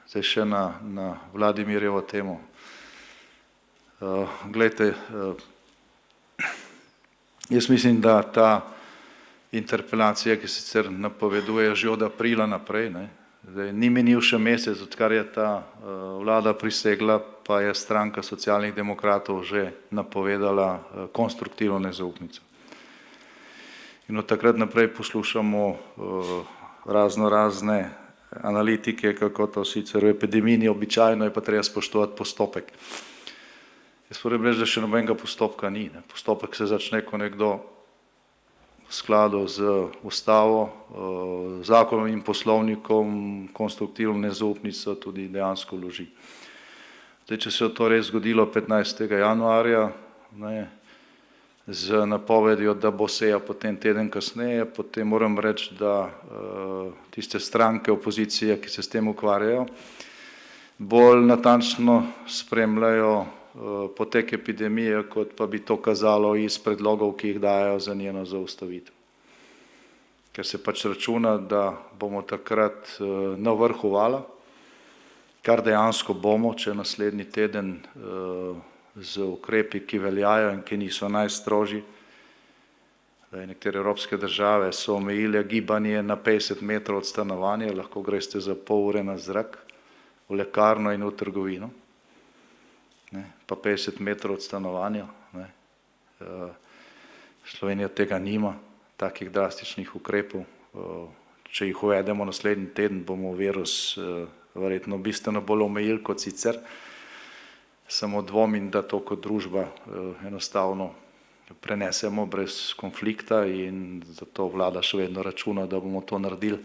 Zdaj še na Vladimirjevo temo. Glejte, jaz mislim, da ta interpelacija, ki sicer napoveduje že od aprila naprej, zdaj ni minil še mesec, odkar je ta vlada prisegla, pa je stranka Socialnih demokratov že napovedala konstruktivno nezaupnico. In od takrat naprej poslušamo razne analitike, kako to sicer v epidemiji običajno je pa treba spoštovati postopek. Jaz moram reči, da še nobenega postopka ni. Postopek se začne, ko nekdo v skladu z ustavo, zakonom in poslovnikom konstruktivno nezaupnico tudi dejansko vloži. Zdaj, če se je to res zgodilo 15. januarja, z napovedjo, da bo seja potem teden kasneje, potem moram reči, da tiste stranke opozicije, ki se s tem ukvarjajo, bolj natančno spremljajo potek epidemije, kot pa bi to kazalo iz predlogov, ki jih dajo za njeno zaustavitev. Ker se pač računa, da bomo takrat na vrhu vala, kar dejansko bomo, če naslednji teden z ukrepi, ki veljajo in ki niso najstrožji. Nekatere evropske države so omejile gibanje na 50 metrov od stanovanja, lahko greste za pol ure na zrak, v lekarno in v trgovino, pa 50 metrov od stanovanja. Slovenija tega nima, takih drastičnih ukrepov. Če jih uvedemo naslednji teden, bomo virus verjetno bistveno bolj omejili kot sicer. Samo dvomim, da to kot družba enostavno prenesemo brez konflikta in zato vlada še vedno računa, da bomo to naredili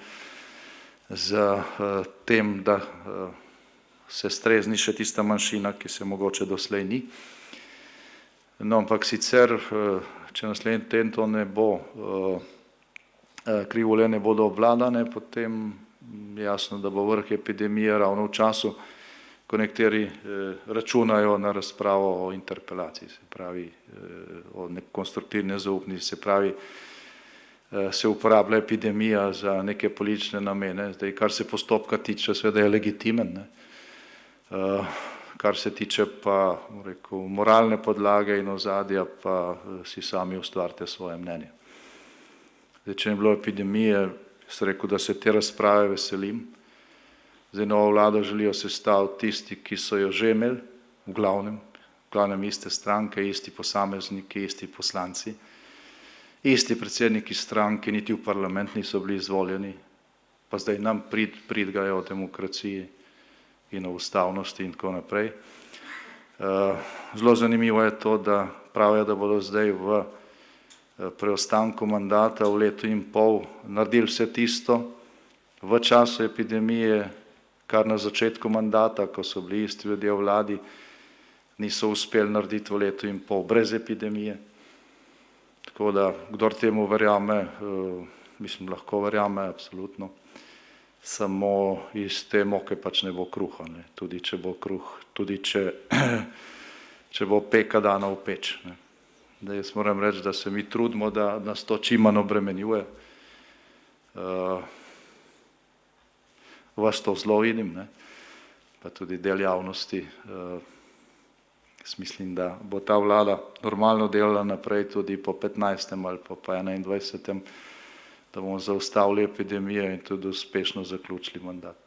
z tem, da se strezni še tista manjšina, ki se mogoče doslej ni. No, ampak sicer, če naslednji teden to ne bo, krivulje ne bodo obvladane, potem jasno, da bo vrh epidemije ravno v času, ko nekateri računajo na razpravo o interpelaciji, se pravi o konstruktivni nezaupnici, se pravi se uporablja epidemija za neke politične namene. Zdaj, kar se postopka tiče, seveda je legitimen. Kar se tiče pa, rekel, moralne podlage in ozadja, pa si sami ustvarite svoje mnenje. Zdaj, če ne bilo epidemije, sem rekel, da se te razprave veselim. Zdaj, novo vlado želijo sestaviti tisti, ki so jo že imeli, v glavnem iste stranke, isti posamezniki, isti poslanci, isti predsedniki stranke, niti v parlament niso bili izvoljeni, pa zdaj nam pridgajo o demokraciji in o ustavnosti in tako naprej. Zelo zanimivo je to, da pravijo, da bodo zdaj v preostanku mandata v letu in pol naredili vse tisto v času epidemije, kar na začetku mandata, ko so bili isti ljudje v vladi, niso uspeli narediti v letu in pol brez epidemije. Tako da, kdor temu verjame, mislim, lahko verjame, absolutno, samo iz te moke pač ne bo kruha, tudi če bo kruh, tudi če bo peka dana v peč. Da jaz moram reči, da se mi trudimo, da nas to čim manj obremenjuje. Vas to zelo vidim, pa tudi del javnosti. Jaz mislim, da bo ta vlada normalno delala naprej tudi po 15. ali po 21. da bomo zaustavili epidemijo in tudi uspešno zaključili mandat.